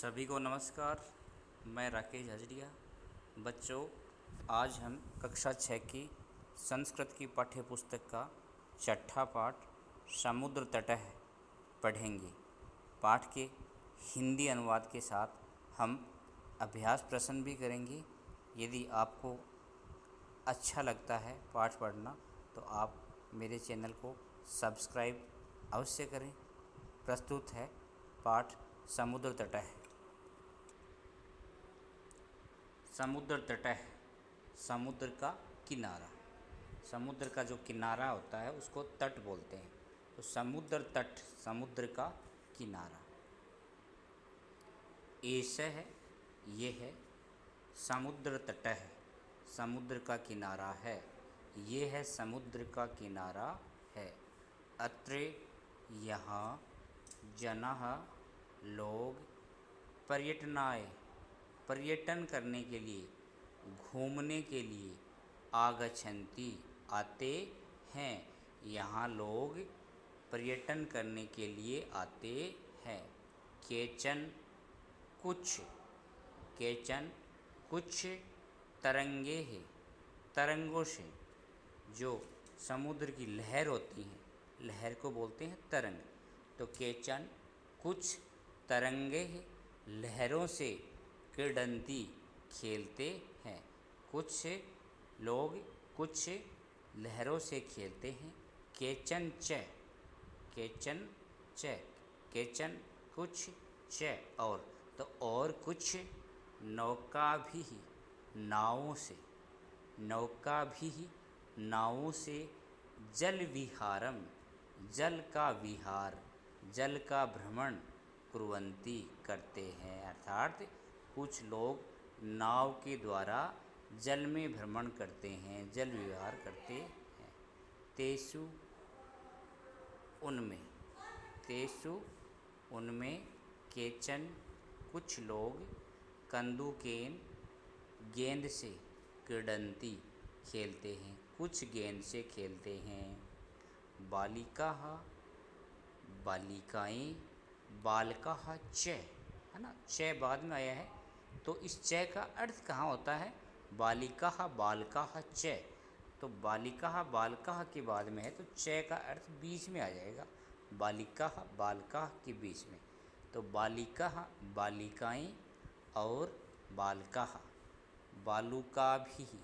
सभी को नमस्कार। मैं राकेश हजरिया। बच्चों, आज हम कक्षा 6 की संस्कृत की पाठ्य पुस्तक का छठा पाठ समुद्र तटः पढ़ेंगे। पाठ के हिंदी अनुवाद के साथ हम अभ्यास प्रश्न भी करेंगे। यदि आपको अच्छा लगता है पाठ पढ़ना तो आप मेरे चैनल को सब्सक्राइब अवश्य करें। प्रस्तुत है पाठ समुद्र तटः। समुद्र तटः, समुद्र का किनारा। समुद्र का जो किनारा होता है उसको तट बोलते हैं। तो समुद्र तट, समुद्र का किनारा। ऐसे है, ये है समुद्र तटः, समुद्र का किनारा है। ये है समुद्र का किनारा है। अत्र, यहाँ, जनः, लोग, पर्यटनाय, पर्यटन करने के लिए, घूमने के लिए, आगच्छन्ति, आते हैं। यहाँ लोग पर्यटन करने के लिए आते हैं। केचन, कुछ, केचन, कुछ, तरंगे हैं, तरंगों से। जो समुद्र की लहर होती हैं, लहर को बोलते हैं तरंग। तो केचन, कुछ, तरंगे हैं, लहरों से, क्रीडन्ति, खेलते हैं। कुछ लोग कुछ लहरों से खेलते हैं। केचन च, केचन च, केचन कुछ, च और, तो और कुछ, नौका भी, नावों से, नौका भी, नावों से, जल विहारम, जल का विहार, जल का भ्रमण, कुर्वन्ति, करते हैं। अर्थात कुछ लोग नाव के द्वारा जल में भ्रमण करते हैं, जल विहार करते हैं। तेसु, उनमें, तेसु, उनमें, केचन, कुछ लोग, कंदुकेन, गेंद से, क्रीडन्ति, खेलते हैं, कुछ गेंद से खेलते हैं। बालिकाः, बालिकाएँ, बालकाः च, है ना, च बाद में आया है। तो इस च का अर्थ कहाँ होता है? बालिकाः बालकाः च। तो बालिकाः बालकाः के बाद में है तो च का अर्थ बीच में आ जाएगा, बालिकाः बालकाः के बीच में। तो बालिकाः, बालिकाएँ और बालकाः, बालुकाभिः,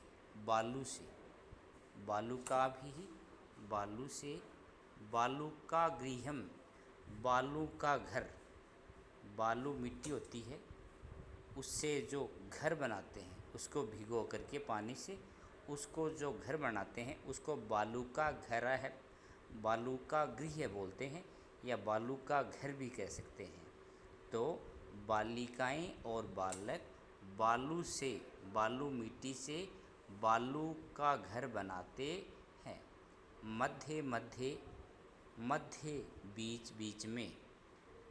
बालू से, बालुकाभिः, बालू से, बालुकागृहम्, बालू का घर। बालू मिट्टी होती है, उससे जो घर बनाते हैं उसको भिगो करके पानी से, उसको जो घर बनाते हैं उसको बालू का घर है, बालू का गृह बोलते हैं, या बालू का घर भी कह सकते हैं। तो बालिकाएँ और बालक बालू से, बालू मिट्टी से बालू का घर बनाते हैं। मध्य मध्य, मध्य बीच बीच में,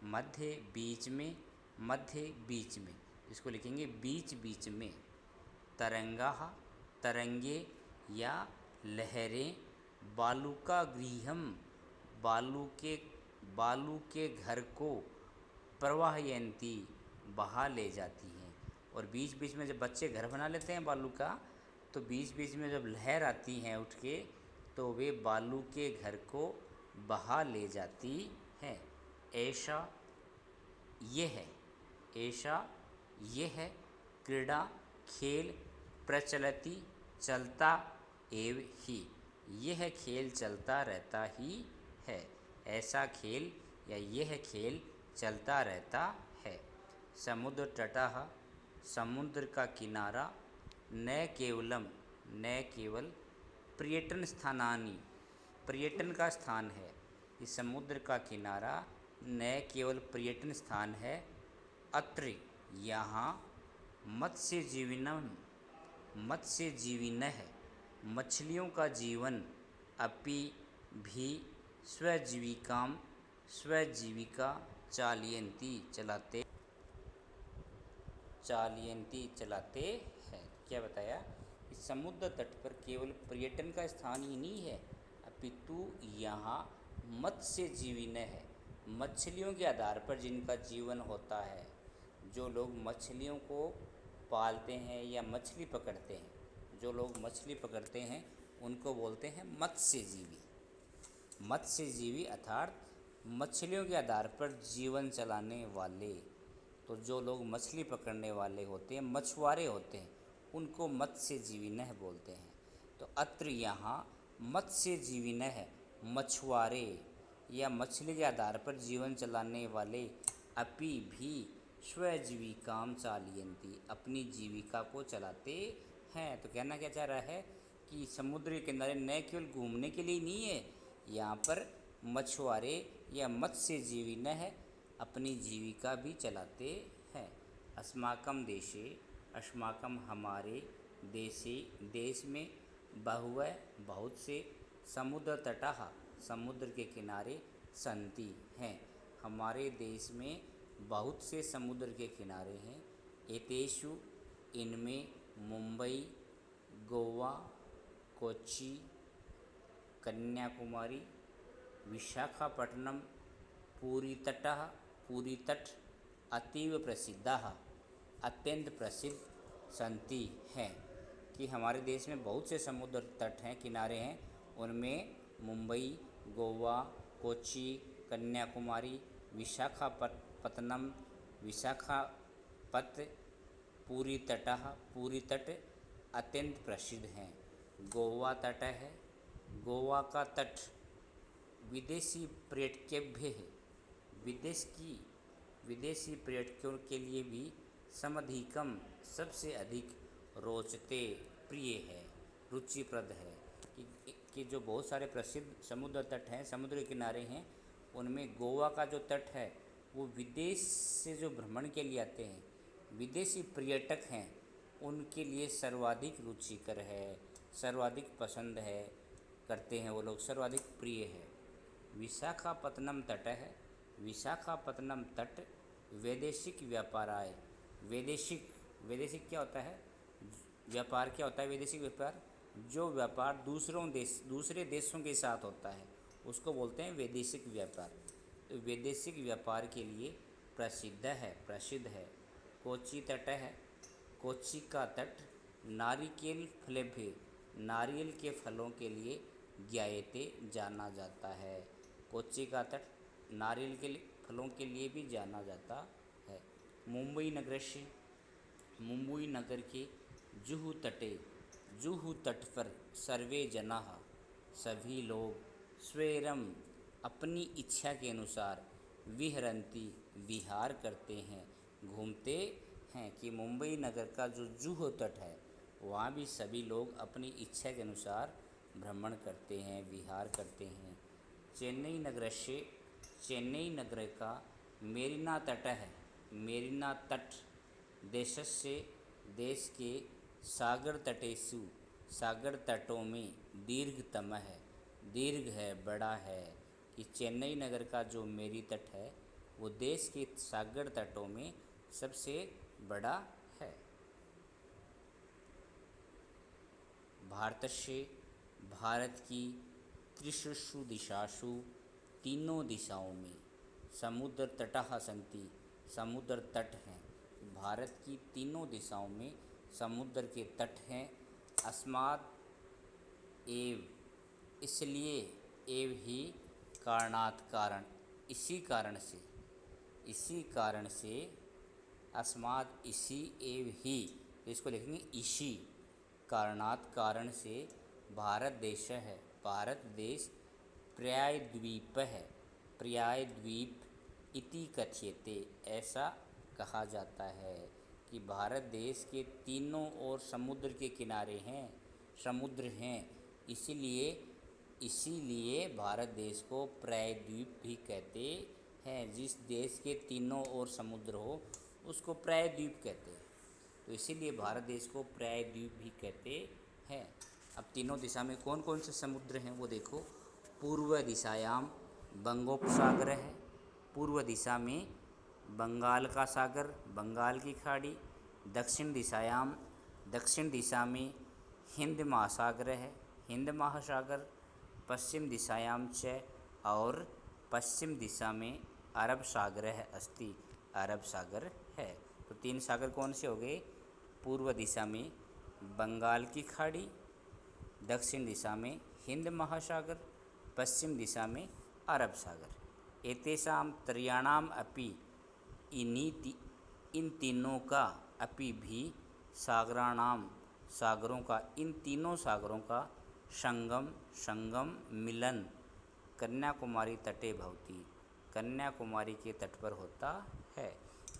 मध्य बीच में, मध्य बीच में, इसको लिखेंगे बीच बीच में। तरंगाः, तरंगे या लहरें, बालुकागृहम्, बालू के घर को, प्रवाहयन्ति, बहा ले जाती हैं। और बीच बीच में जब बच्चे घर बना लेते हैं बालू का, तो बीच बीच में जब लहर आती हैं उठ के, तो वे बालू के घर को बहा ले जाती हैं। ऐसा, ये है, ऐसा, ये है, क्रीड़ा, खेल, प्रचलति, चलता एव ही, यह खेल चलता रहता ही है। ऐसा खेल या यह खेल चलता रहता है। समुद्र तटः, समुद्र का किनारा, न केवलम, न केवल, पर्यटन स्थानानि, पर्यटन का स्थान है। इस समुद्र का किनारा न केवल पर्यटन स्थान है। अत्र, यहाँ, मत्स्य जीवनम, मत्स्य जीविनः, मछलियों का जीवन, अपि भी, स्वजीविकाम, स्वजीविका, चालयन्ति, चलाते, चालयन्ति, चलाते हैं। क्या बताया? इस समुद्र तट पर केवल पर्यटन का स्थान ही नहीं है, अपितु यहाँ मत्स्य जीविन है, मछलियों के आधार पर जिनका जीवन होता है, जो लोग मछलियों को पालते हैं या मछली पकड़ते हैं, जो लोग मछली पकड़ते हैं उनको बोलते हैं मत्स्यजीवी। मत्स्यजीवी अर्थात मछलियों के आधार पर जीवन चलाने वाले। तो जो लोग मछली पकड़ने वाले होते हैं, मछुआरे होते हैं, उनको मत्स्यजीविनः बोलते हैं। तो अत्र यहाँ मत्स्यजीविनः मछुआरे या मछली के आधार पर जीवन चलाने वाले अपि भी स्वजीविकाम चालयन्ति, अपनी जीविका को चलाते हैं। तो कहना क्या चाह रहा है कि समुद्र के किनारे न केवल घूमने के लिए नहीं है, यहाँ पर मछुआरे या मत्स्यजीविनः अपनी जीविका भी चलाते हैं। अस्माकं देशे, अस्माकं हमारे देशे, देश में बहुवः बहुत से समुद्र तटः समुद्र के किनारे सन्ति हैं। हमारे देश में बहुत से समुद्र के किनारे हैं। एतेषु इनमें मुंबई, गोवा, कोच्चि, कन्याकुमारी, विशाखापट्टनम, पूरी तट अतीव प्रसिद्धाः अत्यंत प्रसिद्ध सन्ति हैं। कि हमारे देश में बहुत से समुद्र तट हैं, किनारे हैं। उनमें मुंबई, गोवा, कोच्चि, कन्याकुमारी, विशाखापत्तनम, विशाखापत्त, पूरी तट अत्यंत प्रसिद्ध हैं। गोवा तट है। गोवा का तट विदेशी पर्यटकेभ्यः विदेशी पर्यटकों के लिए भी समधिकम सबसे अधिक रोचते प्रिय है, रुचिप्रद है। कि जो बहुत सारे प्रसिद्ध समुद्र तट हैं, समुद्र के किनारे हैं, उनमें गोवा का जो तट है वो विदेश से जो भ्रमण के लिए आते हैं, विदेशी पर्यटक हैं, उनके लिए सर्वाधिक रुचिकर है, सर्वाधिक पसंद है, करते हैं वो लोग, सर्वाधिक प्रिय है। विशाखापत्तनम तट है। विशाखापत्तनम तट वैदेशिक व्यापाराय, वैदेशिक क्या होता है, व्यापार क्या होता है, वैदेशिक व्यापार, जो व्यापार दूसरे देशों के साथ होता है उसको बोलते हैं वैदेशिक व्यापार। तो वैदेशिक व्यापार के लिए प्रसिद्ध है। कोच्चि तट है। कोच्चि का तट नारिकेल फलेभ्य, नारियल के फलों के लिए ज्ञायते जाना जाता है। कोच्चि का तट नारियल के फलों के लिए भी जाना जाता है। मुंबई नगर के जुहू तट पर सर्वे जनाः सभी लोग स्वैरम अपनी इच्छा के अनुसार विहरन्ति विहार करते हैं, घूमते हैं। कि मुंबई नगर का जो जुहू तट है वहाँ भी सभी लोग अपनी इच्छा के अनुसार भ्रमण करते हैं, विहार करते हैं। चेन्नई नगर का मेरिना तट है। मेरिना तट देश के सागर तटों में दीर्घतम है, दीर्घ है, बड़ा है। कि चेन्नई नगर का जो मेरी तट है वो देश के सागर तटों में सबसे बड़ा है। भारत की त्रिषु दिशासु, तीनों दिशाओं में समुद्र तटः सन्ति, समुद्र तट हैं। भारत की तीनों दिशाओं में समुद्र के तट हैं। अस्मात् एव, इसलिए, एव ही, कारणात् कारण, इसी कारण से, अस्मात् इसी, एव ही, तो इसको लिखेंगे इसी, कारणात् कारण से, भारत देश है, भारत देश पर्यायद्वीप है, पर्यायद्वीप इति कथ्यते, ऐसा कहा जाता है। कि भारत देश के तीनों ओर समुद्र के किनारे हैं, समुद्र हैं, इसीलिए भारत देश को पर्यायद्वीप भी कहते हैं। जिस देश के तीनों ओर समुद्र हो उसको पर्यायद्वीप कहते हैं। तो इसीलिए भारत देश को पर्यायद्वीप भी कहते हैं। अब तीनों दिशा में कौन कौन से समुद्र हैं वो देखो। पूर्व दिशायाम बंगोपसागर है, पूर्व दिशा में बंगाल का सागर, बंगाल की खाड़ी। दक्षिण दिशा में हिंद महासागर है, हिंद महासागर। पश्चिम दिशायाम च, और पश्चिम दिशा में अरब सागर है, अरब सागर है। तो 3 सागर कौन से हो गए? पूर्व दिशा में बंगाल की खाड़ी, दक्षिण दिशा में हिंद महासागर, पश्चिम दिशा में अरब सागर। एतेषां त्रयाणाम अपि इन तीनों का अपि भी सागराणाम सागरों का इन तीनों सागरों का संगम मिलन कन्याकुमारी तटे भवति कन्याकुमारी के तट पर होता है।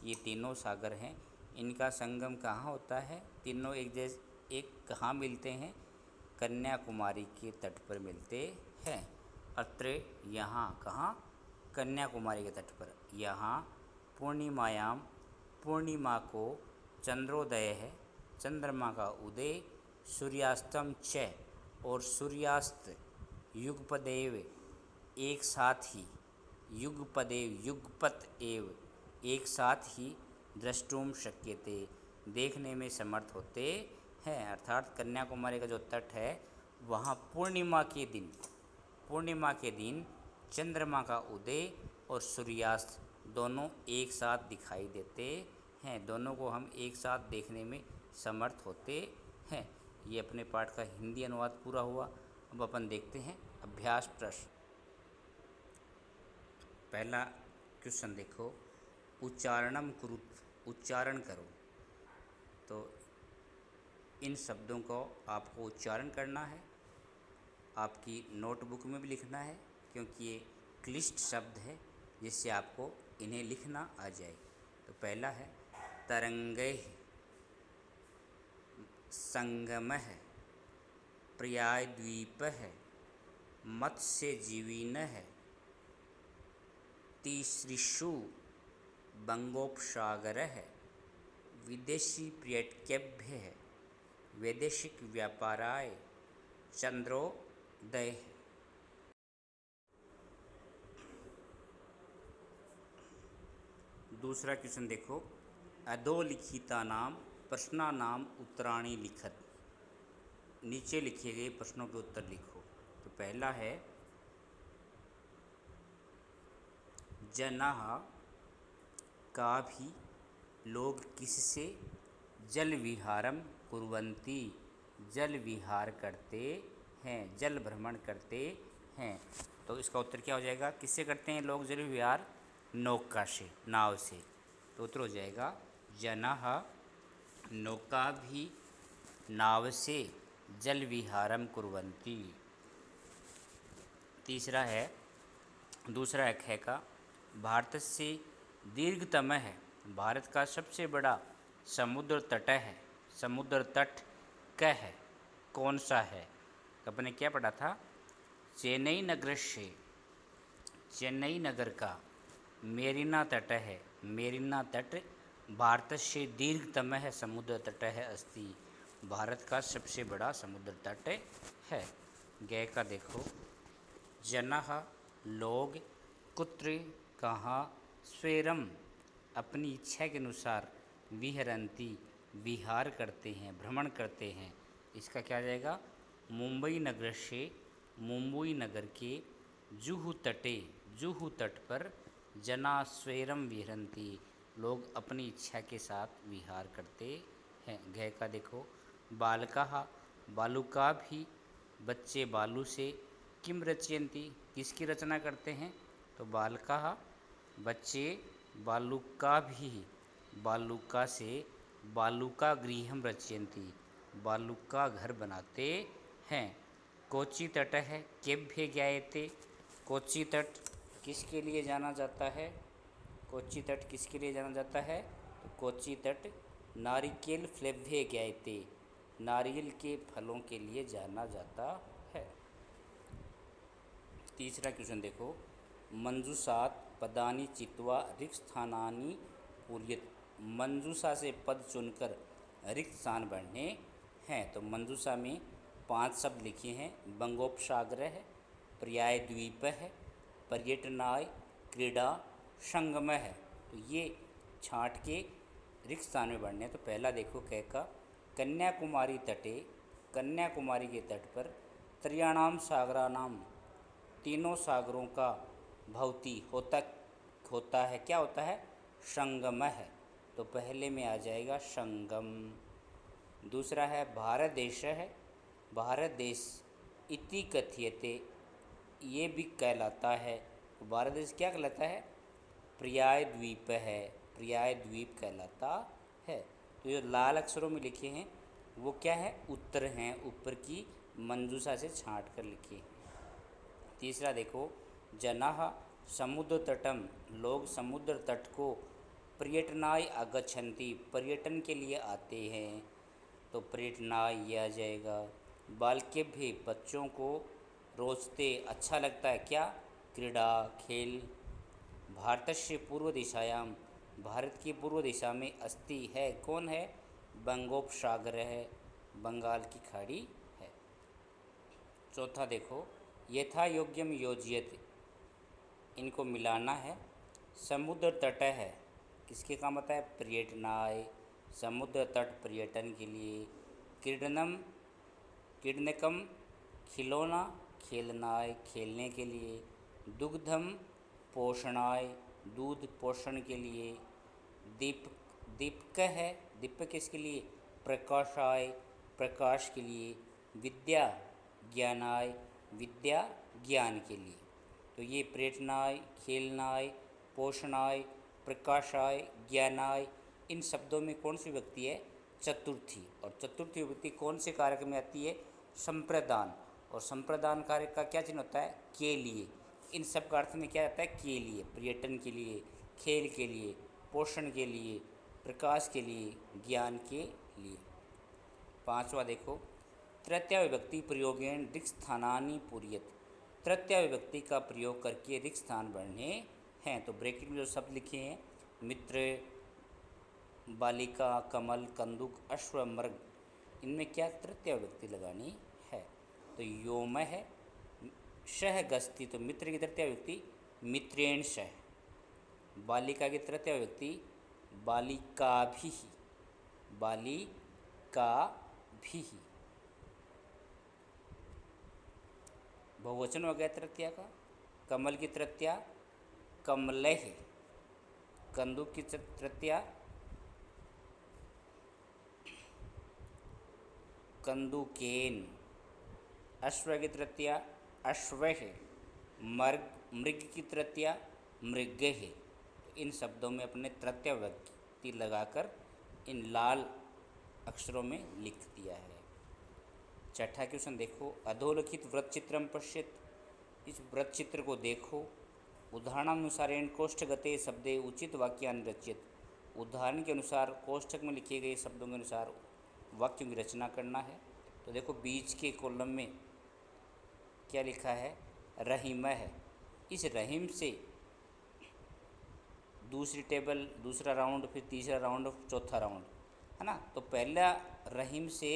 ये तीनों सागर हैं, इनका संगम कहाँ होता है? तीनों एक कहाँ मिलते हैं? कन्याकुमारी के तट पर मिलते हैं। अत्र यहाँ कहाँ? कन्याकुमारी के तट पर। यहाँ पूर्णिमायाम पूर्णिमा को चंद्रोदय है, चंद्रमा का उदय, सूर्यास्तम च और सूर्यास्त युगपदेव एक साथ ही युगपत एव एक साथ ही द्रष्टुम शक्यते देखने में समर्थ होते हैं। अर्थात कन्याकुमारी का जो तट है वहाँ पूर्णिमा के दिन चंद्रमा का उदय और सूर्यास्त दोनों एक साथ दिखाई देते हैं। दोनों को हम एक साथ देखने में समर्थ होते हैं। ये अपने पाठ का हिंदी अनुवाद पूरा हुआ। अब अपन देखते हैं अभ्यास प्रश्न। पहला क्वेश्चन देखो, उच्चारणम कुरुत, उच्चारण करो। तो इन शब्दों को आपको उच्चारण करना है, आपकी नोटबुक में भी लिखना है, क्योंकि ये क्लिष्ट शब्द है जिससे आपको इन्हें लिखना आ जाए। तो पहला है तरंगैः, संगमः, पर्यायद्वीपः, मत्स्यजीविनः, तीसृषु बंगोपसागरः, विदेशी पर्यटकेभ्यः वैदेशिक व्यापाराय चंद्रोदयः। दूसरा क्वेश्चन देखो, अधोलिखितानां प्रश्नानां उत्तराणि लिखत। नीचे लिखे गए प्रश्नों के उत्तर लिखो। तो पहला है जनाः का भी लोग किससे जल विहारम कुर्वन्ति जल विहार करते हैं, जल भ्रमण करते हैं। तो इसका उत्तर क्या हो जाएगा? किससे करते हैं लोग जल विहार? नौका से, नाव से। तो उत्तर हो जाएगा जनाः नौका भी नाव से जल विहारम कुर्वन्ति। तीसरा है, दूसरा एक है का भारत से दीर्घतम है, भारत का सबसे बड़ा समुद्र तट है, समुद्र तट क्या है, कौन सा है? तो अपने क्या पढ़ा था? चेन्नई नगर से, चेन्नई नगर का मेरिना तट है, मेरिना तट भारत से दीर्घतम है समुद्र तट है अस्ति, भारत का सबसे बड़ा समुद्र तट है। गय का देखो, जनाः लोग, कुत्र कहाँ, स्वेरम अपनी इच्छा के अनुसार, विहरन्ति विहार करते हैं, भ्रमण करते हैं। इसका क्या जाएगा? मुंबई नगर से, मुंबई नगर के जुहू तटे, जुहू तट पर जना स्वेरम विहरन्ति लोग अपनी इच्छा के साथ विहार करते हैं। घय का देखो, बालकाः बालुका भी, बच्चे बालू से, किम रचयन्ति किसकी रचना करते हैं? तो बालकाः बच्चे बालुका भी, बालुका से बालुका गृहम रचयन्ति बालुका घर बनाते हैं। कोची तट है केभ्य ज्ञायते, कोची तट किसके लिए जाना जाता है? कोची तट किसके लिए जाना जाता है? तो कोची तट नारिकेल फ्लेभ्य ज्ञायते नारियल के फलों के लिए जाना जाता है। तीसरा क्वेश्चन देखो, मंजूषात पदानि चित्वा रिक्त स्थानानि पूरयेत्, मंजूषा से पद चुनकर रिक्त स्थान भरने हैं। तो मंजूषा में 5 शब्द लिखे हैं, बंगोपसागर है, पर्यायद्वीप है, पर्यटनाय, क्रीड़ा, संगम है। तो ये छांट के रिक्त स्थान में भरने हैं। तो पहला देखो कै का, कन्याकुमारी तटे, कन्याकुमारी के तट पर, त्रयाणाम सागराणाम तीनों सागरों का भवति होता है, क्या होता है? संगम है, तो पहले में आ जाएगा संगम। दूसरा है भारत देश है, भारत देश इति कथ्यते, ये भी कहलाता है। भारत देश क्या कहलाता है? पर्याय द्वीप है, पर्याय द्वीप कहलाता है। तो जो लाल अक्षरों में लिखे हैं वो क्या है? उत्तर हैं, ऊपर की मंजूषा से छांट कर लिखे हैं। तीसरा देखो, जनाः समुद्र तटम, लोग समुद्र तट को पर्यटनाय आगच्छन्ति, पर्यटन के लिए आते हैं। तो पर्यटनाय ये आ जाएगा। बालकेभ्य, बच्चों को रोचते, अच्छा लगता है क्या? क्रीड़ा, खेल। भारतस्य पूर्व दिशायां, भारत की पूर्व दिशा में अस्ति है, कौन है? बंगोपसागर है, बंगाल की खाड़ी है। चौथा देखो, यथा योग्यम योज्यते, इनको मिलाना है। समुद्र तट है, किसके काम आता है? पर्यटनाय, समुद्र तट पर्यटन के लिए। क्रीडनम, क्रीडनकम खिलौना, खेलनाय, खेलने के लिए। दुग्धम पोषणाय, दूध पोषण के लिए। दीप, दीपक है, दीपक किसके लिए? प्रकाशाय, प्रकाश के लिए। विद्या ज्ञानाय, विद्या ज्ञान के लिए। तो ये पर्यटनाय, खेलनाय, पोषणाय, प्रकाशाय, ज्ञानाय, इन शब्दों में कौन सी विभक्ति है? चतुर्थी। और चतुर्थी विभक्ति कौन से कारक में आती है? संप्रदान। और संप्रदान कारक का क्या चिन्ह होता है? के लिए। इन सब का अर्थ में क्या आता है? के लिए, पर्यटन के लिए, खेल के लिए, पोषण के लिए, प्रकाश के लिए, ज्ञान के लिए। पांचवा देखो, तृतीया विभक्ति प्रयोगेण रिक्त स्थानानि पूर्यत, तृतीया विभक्ति का प्रयोग करके रिक्त स्थान बढ़ने हैं। तो ब्रैकेट में जो शब्द लिखे हैं, मित्र, बालिका, कमल, कंदुक, अश्व, मृग, इनमें क्या तृतीया विभक्ति लगानी है? तो योम है, शह गस्ती, तो मित्र की तृतीया विभक्ति मित्रेण शह। बालिका की तृतीया विभक्ति बालिकाभिः, बालिकाभिः। बहुवचन हो गया तृतीया का। कमल की तृतीया कमलैः, कंदुक की तृतीया कंदुकेन, अश्व की तृतीया अश्वैः, मृग की तृतीया मृगैः। तो इन शब्दों में अपने तृतीया विभक्ति लगाकर इन लाल अक्षरों में लिख दिया है। छठा क्वेश्चन देखो, अधोलिखित वृत्तचित्रम पश्येत, इस वृत्तचित्र को देखो। उदाहरणानुसारेण कोष्ठगते शब्दे उचित वाक्यानि रचयेत, उदाहरण के अनुसार कोष्ठक में लिखे गए शब्दों के अनुसार वाक्यों की रचना करना है। तो देखो, बीच के कॉलम में क्या लिखा है? रहीम है। इस रहीम से दूसरी टेबल, दूसरा राउंड, फिर तीसरा राउंड, चौथा राउंड, है ना। तो पहला रहीम से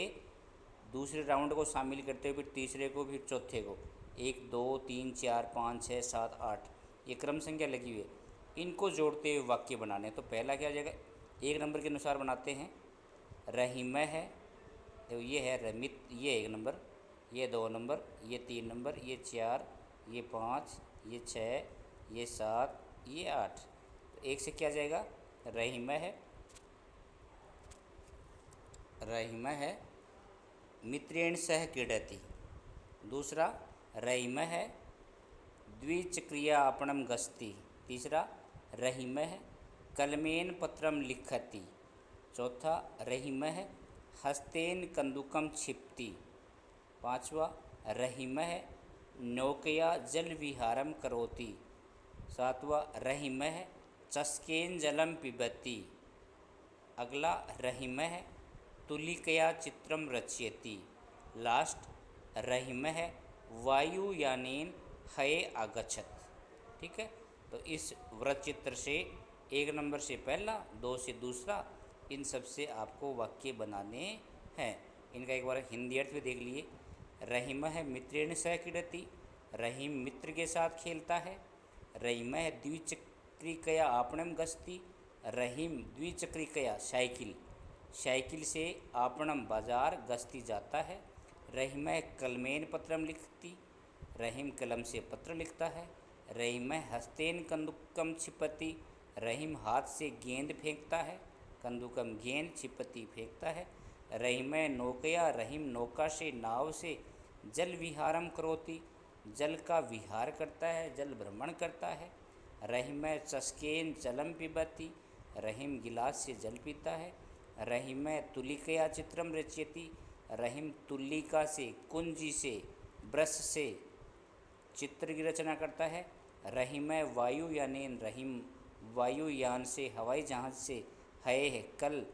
दूसरे राउंड को शामिल करते हुए फिर तीसरे को, फिर चौथे को, 1 2 3 4 5 6 7 8, ये क्रम संख्या लगी हुई है। इनको जोड़ते हुए वाक्य बनाने। तो पहला क्या हो जाएगा? 1 नंबर के अनुसार बनाते हैं। रहीम है, तो ये है रमित, ये 1 नंबर, ये 2 नंबर, ये 3 नंबर, ये 4, ये 5, ये 6, ये 7, ये 8। तो एक से क्या जाएगा? रहीम है, रहीम है मित्रेण सह क्रीडति। दूसरा रहीम है द्विचक्रियापणम गस्ति। तीसरा रहीम है कलमेन पत्रम लिखति। चौथा रहीम है हस्तेन कंदुकम क्षिप्ति। पांचवा रहीम है नौकया जल विहारम करोति। सातवां रहीम है चस्केन जलम पिबति। अगला रहीम है तुलिकया चित्रम रचयति। लास्ट रहीम है वायुयानेन हये आगच्छत। ठीक है, तो इस वृत्तचित्र से 1 नंबर से पहला, 2 से दूसरा, इन सब से आपको वाक्य बनाने हैं। इनका एक बार हिंदी अर्थ भी देख लिए। रहीम है मित्रेण सह क्रीडति, रहीम मित्र के साथ खेलता है। रहीम है द्विचक्रिकया आपणम गस्ति, रहीम द्विचक्रिकया साइकिल, साइकिल से आपणम बाजार गस्ती जाता है। रहीम है कलमेन पत्रम लिखती, रहीम कलम से पत्र लिखता है। रहीम है हस्तेन कंदुकम क्षिपति, रहीम हाथ से गेंद फेंकता है। कंदुकम गेंद छिपती फेंकता है। रहीमय नौकया, रहीम नौका से, नाव से। जल विहारम करोति, जल का विहार करता है, जल भ्रमण करता है। रहीमय चस्केन जलम पिबती, रहीम गिलास से जल पीता है। रहीमय तुलिकया चित्रम रचयति, रहीम तुलिका से, कुंजी से, ब्रश से चित्र की रचना करता है। रहीमय वायुयानेन, रहीम वायुयान से, हवाई जहाज़ से। है कल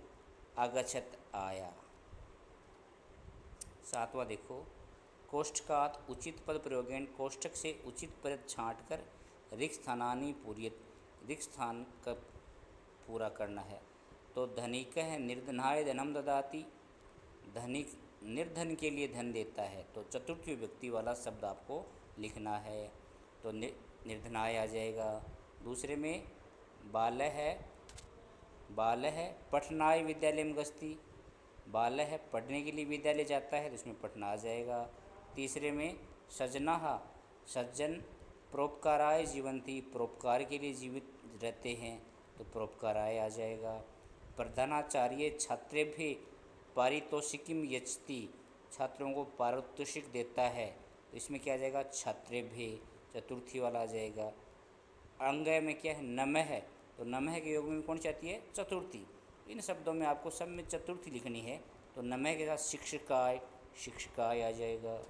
आगछत आया। सातवां देखो, कोष्ठकात उचित पद प्रयोगेन, कोष्ठक से उचित पद छाँट कर रिक्त स्थानानि पूर्यत, रिक्त स्थान का पूरा करना है। तो धनिक है निर्धनाय धनम ददाति, धनिक निर्धन के लिए धन देता है। तो चतुर्थी व्यक्ति वाला शब्द आपको लिखना है। तो निर्धनाय आ जाएगा। दूसरे में बाल है पठनाय विद्यालय गस्ती, बाल है पढ़ने के लिए विद्यालय जाता है, तो इसमें पढ़ना आ जाएगा। तीसरे में सज्जना, सज्जन परोपकाराय जीवंती, परोपकार के लिए जीवित रहते हैं, तो परोपकाराय आ जाएगा। प्रधानाचार्य छात्रेभ्य पारितोषिकीम यच्छति, छात्रों को पारितोषिक देता है, तो इसमें क्या आ जाएगा, छात्रेभ्य, चतुर्थी वाला आ जाएगा। अंगय में क्या है, नमः है, तो नमः के योग में कौन सी आती है, चतुर्थी। इन शब्दों में आपको सब में चतुर्थी लिखनी है। तो नमः के साथ शिक्षकाय, शिक्षकाय आ जाएगा।